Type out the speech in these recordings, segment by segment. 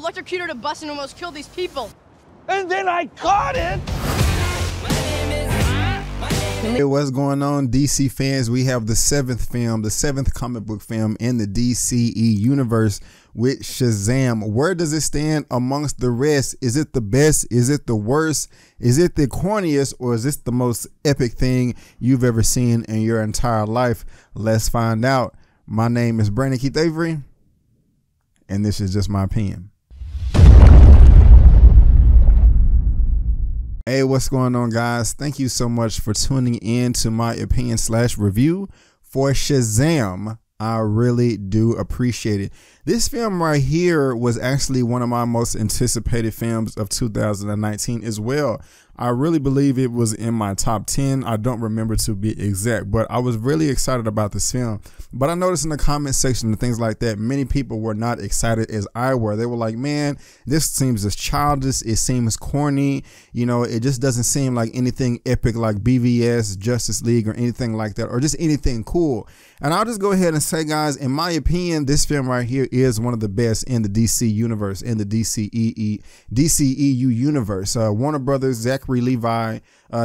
electrocuted a bus and almost killed these people. And then I caught it! Hey, what's going on, DC fans? We have the seventh comic book film in the DCE universe with Shazam. Where does it stand amongst the rest? Is it the best? Is it the worst? Is it the corniest? Or is this the most epic thing you've ever seen in your entire life? Let's find out. My name is Brandon Keith Avery, and this is just my opinion. Hey, what's going on, guys? Thank you so much for tuning in to my opinion / review for Shazam. I really do appreciate it. This film right here was actually one of my most anticipated films of 2019 as well. I really believe it was in my top 10. I don't remember to be exact, but I was really excited about this film. But I noticed in the comment section and things like that, many people were not excited as I were. They were like, man, this seems as childish. It seems corny. You know, it just doesn't seem like anything epic like BVS, Justice League, or anything like that, or just anything cool. And I'll just go ahead and say, guys, in my opinion, this film right here is one of the best in the DC universe, in the DCEU universe. Warner Brothers, Zachary Levi,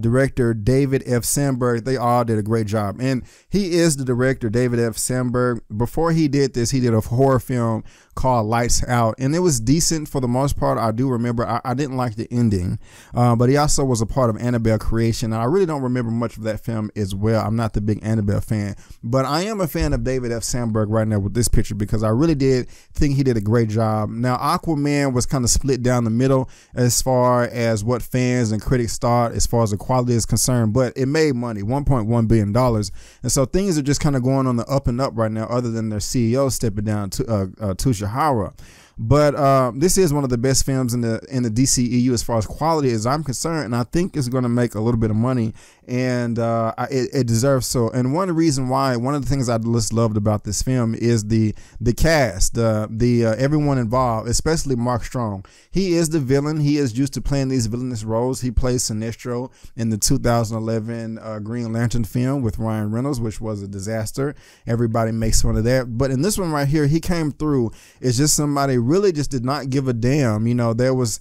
director David F. Sandberg, they all did a great job. And he is the director, David F. Sandberg. Before he did this, he did a horror film called Lights Out, and it was decent for the most part. I do remember I didn't like the ending, but he also was a part of Annabelle creation, and I really don't remember much of that film as well. I'm not the big Annabelle fan, but I am a fan of David F. Sandberg right now with this picture because I really did think he did a great job. Now, Aquaman was kind of split down the middle as far as what fans and critics thought as far as the quality is concerned, but it made money, $1.1 billion, and so things are just kind of going on the up and up right now, other than their CEO stepping down to Tusha Hara. But this is one of the best films in the DCEU as far as quality as I'm concerned, and I think it's going to make a little bit of money, and it deserves so. And one reason why, one of the things I just loved about this film is the cast, everyone involved, especially Mark Strong. He is the villain. He is used to playing these villainous roles. He plays Sinestro in the 2011 Green Lantern film with Ryan Reynolds, which was a disaster. Everybody makes fun of that, but in this one right here, he came through. It's just somebody really just did not give a damn. You know, there was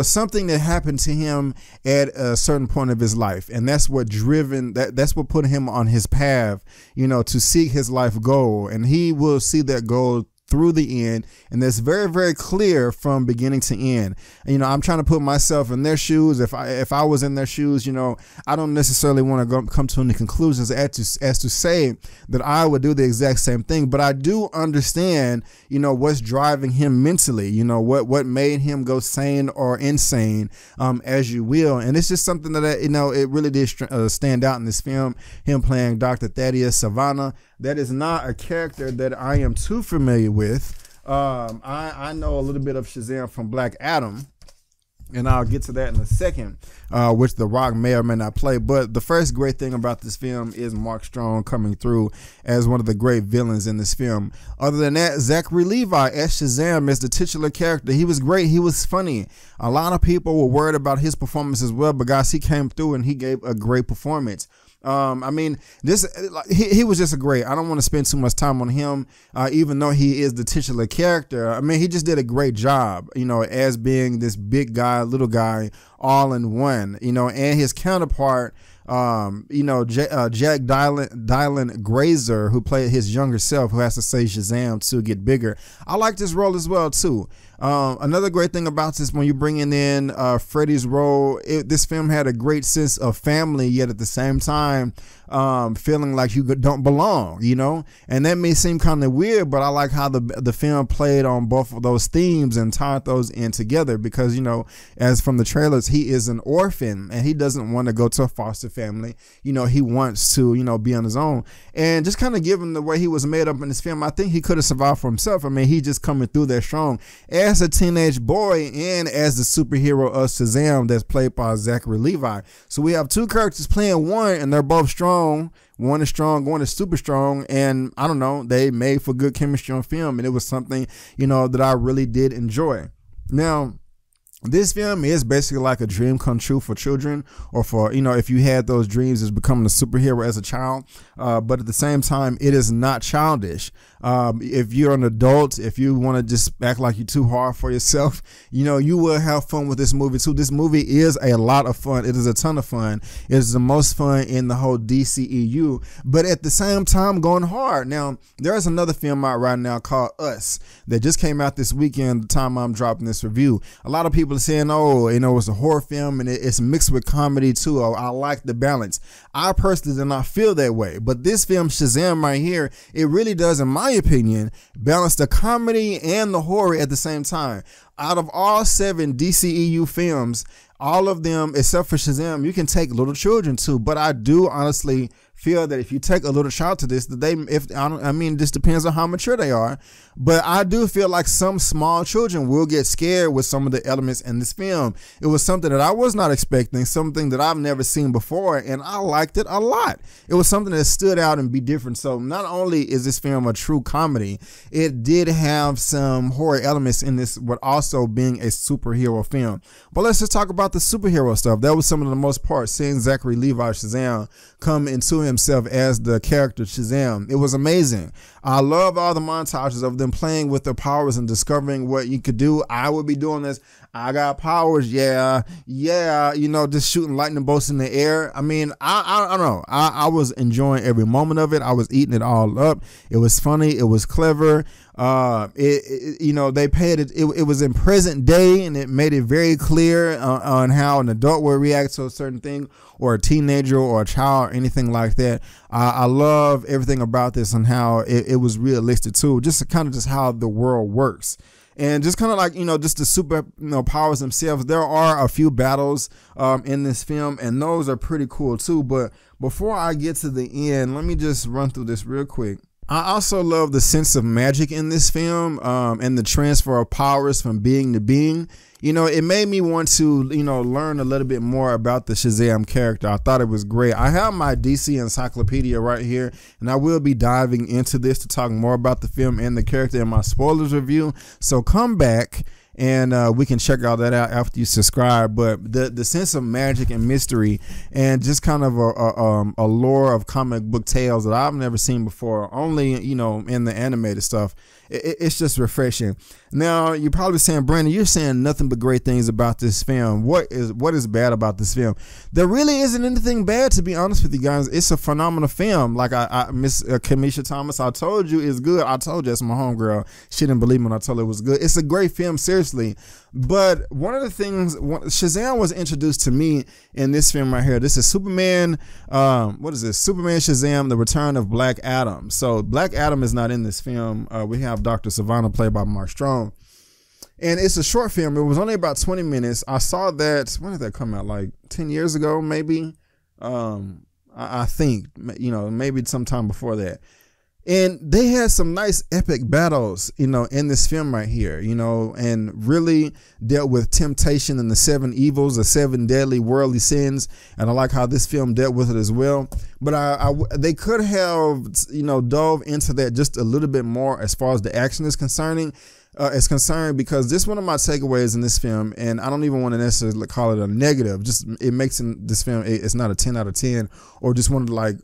something that happened to him at a certain point of his life, and that's what that's what put him on his path, you know, to seek his life goal, and he will see that goal through the end, and that's very, very clear from beginning to end. You know, I'm trying to put myself in their shoes. If I was in their shoes, you know, I don't necessarily want to come to any conclusions as to say that I would do the exact same thing, but I do understand, you know, what's driving him mentally, you know, what made him go sane or insane, as you will. And it's just something that, you know, it really did stand out in this film, him playing Dr. Thaddeus Savannah. That is not a character that I am too familiar with. I know a little bit of Shazam from Black Adam, and I'll get to that in a second, which The Rock may or may not play. But the first great thing about this film is Mark Strong coming through as one of the great villains in this film. Other than that, Zachary Levi as Shazam is the titular character. He was great. He was funny. A lot of people were worried about his performance as well, but guys, he came through and he gave a great performance. I mean, he was just a great. I don't want to spend too much time on him, even though he is the titular character. I mean, he just did a great job, you know, as being this big guy, little guy, all in one, you know, and his counterpart, you know, Jack Dylan Grazer, who played his younger self, who has to say Shazam to get bigger. I like this role as well too. Another great thing about this, when you bring in Freddy's role, this film had a great sense of family, yet at the same time feeling like you don't belong, you know, and that may seem kind of weird, but I like how the film played on both of those themes and tied those in together, because, you know, as from the trailers, he is an orphan and he doesn't want to go to a foster family. You know, he wants to, you know, be on his own, and just kind of given the way he was made up in this film, I think he could have survived for himself. I mean, he just coming through that strong as a teenage boy and as the superhero of Shazam that's played by Zachary Levi. So we have two characters playing one, and they're both strong. One is strong, one is super strong, and I don't know, they made for good chemistry on film, and it was something, you know, that I really did enjoy. Now, This film is basically like a dream come true for children, or for, you know, if you had those dreams as becoming a superhero as a child. But at the same time, it is not childish. If you're an adult, if you want to just act like you're too hard for yourself, you know, you will have fun with this movie too. This movie is a lot of fun. It is a ton of fun. It is the most fun in the whole DCEU, but at the same time going hard. Now, there's another film out right now called Us that just came out this weekend, the time I'm dropping this review. A lot of people are saying, oh, you know, it's a horror film and it's mixed with comedy too. Oh, I like the balance. I personally do not feel that way, but this film Shazam right here, it really does, in my opinion, balance the comedy and the horror at the same time. Out of all 7 DCEU films, all of them except for Shazam, you can take little children to, but I do honestly feel that if you take a little child to this, that this depends on how mature they are, but I do feel like some small children will get scared with some of the elements in this film. It was something that I was not expecting, something that I've never seen before, and I liked it a lot. It was something that stood out and be different. So not only is this film a true comedy, it did have some horror elements in this, but also being a superhero film. But let's just talk about the superhero stuff. That was some of the most part, seeing Zachary Levi Shazam come into himself as the character Shazam. It was amazing. I love all the montages of them playing with their powers and discovering what you could do. I would be doing this. I got powers. Yeah. You know, just shooting lightning bolts in the air. I mean, I don't know. I was enjoying every moment of it. I was eating it all up. It was funny. It was clever. You know, they paid it. It was in present day, and it made it very clear on how an adult will react to a certain thing, or a teenager or a child, or anything like that. I love everything about this and how it was realistic too. Just kind of just how the world works. And just kind of like, you know, just the super, you know, powers themselves. There are a few battles in this film, and those are pretty cool too. But before I get to the end, let me just run through this real quick. I also love the sense of magic in this film, and the transfer of powers from being to being. You know, it made me want to, you know, learn a little bit more about the Shazam character. I thought it was great. I have my DC encyclopedia right here, and I will be diving into this to talk more about the film and the character in my spoilers review. So come back and we can check all that out after you subscribe. But the sense of magic and mystery, and just kind of a lore of comic book tales that I've never seen before, only, you know, in the animated stuff, it's just refreshing. Now, you're probably saying, Brandon, you're saying nothing but great things about this film. What is bad about this film? There really isn't anything bad, to be honest with you guys. It's a phenomenal film. Like Miss Kamisha Thomas, I told you it's good. I told you, that's my homegirl. She didn't believe me when I told her it was good. It's a great film, seriously. But one of the things, Shazam was introduced to me in this film right here. This is Superman. What is this? Superman Shazam: The Return of Black Adam. So Black Adam is not in this film. We have Dr. Savannah, played by Mark Strong. And it's a short film. It was only about 20 minutes. I saw that, when did that come out? Like 10 years ago, maybe? I think, you know, maybe sometime before that. And they had some nice epic battles, you know, in this film right here, you know, and really dealt with temptation and the 7 evils, the 7 deadly worldly sins. And I like how this film dealt with it as well. But they could have, you know, dove into that just a little bit more as far as the action is concerned, because this one of my takeaways in this film, and I don't even want to necessarily call it a negative, just it makes this film, it's not a 10 out of 10, or just wanted to, like,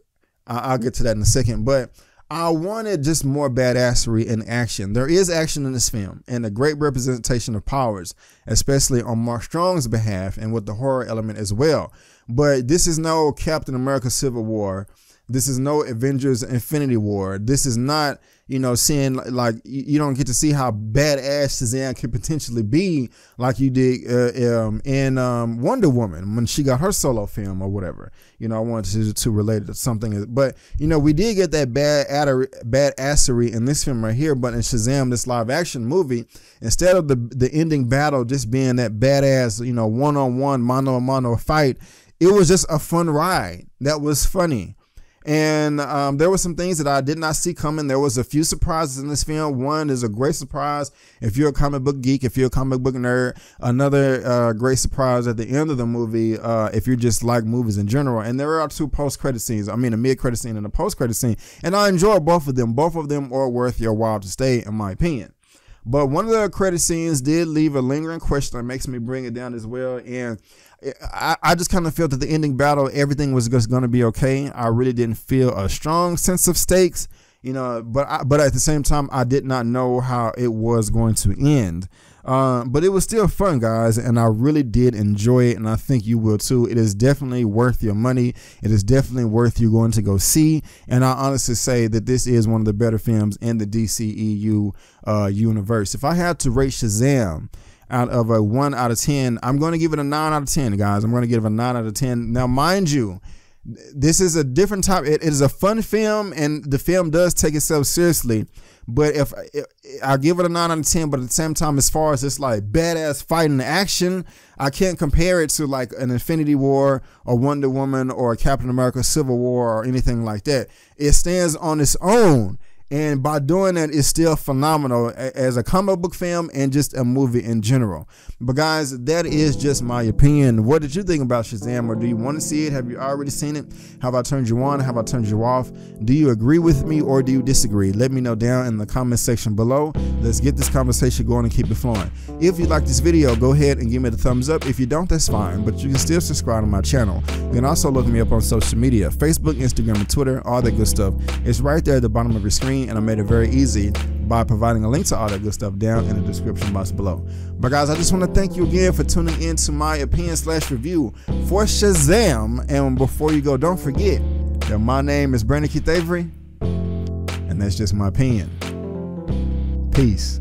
I'll get to that in a second, but I wanted just more badassery in action. There is action in this film, and a great representation of powers, especially on Mark Strong's behalf and with the horror element as well. But this is no Captain America Civil War. This is no Avengers Infinity War. This is not, you know, seeing, like, you don't get to see how badass Shazam could potentially be like you did in Wonder Woman when she got her solo film or whatever. You know, I wanted to relate it to something. But, you know, we did get that badassery in this film right here. But in Shazam, this live action movie, instead of the ending battle just being that badass, you know, one-on-one, mano-a-mano fight, it was just a fun ride that was funny. And there were some things that I did not see coming. There was a few surprises in this film. One is a great surprise if you're a comic book geek, if you're a comic book nerd. Another great surprise at the end of the movie if you just like movies in general. And there are 2 post-credit scenes. I mean, a mid-credit scene and a post-credit scene. And I enjoy both of them. Both of them are worth your while to stay, in my opinion. But one of the credit scenes did leave a lingering question that makes me bring it down as well. And I just kind of felt that the ending battle, everything was just going to be okay. I really didn't feel a strong sense of stakes, you know, but at the same time, I did not know how it was going to end. But it was still fun, guys, and I really did enjoy it, and I think you will too. It is definitely worth your money. It is definitely worth you going to go see, and I honestly say that this is one of the better films in the DCEU universe. If I had to rate Shazam out of a 1 out of 10, I'm going to give it a 9 out of 10, guys. I'm going to give it a 9 out of 10. Now, mind you, this is a different type. It is a fun film, and the film does take itself seriously. But if I'll give it a 9 out of 10, but at the same time, as far as it's like badass fighting action, I can't compare it to like an Infinity War or Wonder Woman or Captain America Civil War or anything like that. It stands on its own. And by doing that, it's still phenomenal as a comic book film and just a movie in general. But guys, that is just my opinion. What did you think about Shazam? Or do you want to see it? Have you already seen it? Have I turned you on? Have I turned you off? Do you agree with me or do you disagree? Let me know down in the comment section below. Let's get this conversation going and keep it flowing. If you like this video, go ahead and give me the thumbs up. If you don't, that's fine, but you can still subscribe to my channel. You can also look me up on social media, Facebook, Instagram, and Twitter, all that good stuff. It's right there at the bottom of your screen, and I made it very easy by providing a link to all that good stuff down in the description box below. But guys, I just want to thank you again for tuning in to my opinion/review for Shazam. And before you go, don't forget that my name is Brandon Keith Avery, and that's just my opinion. Peace.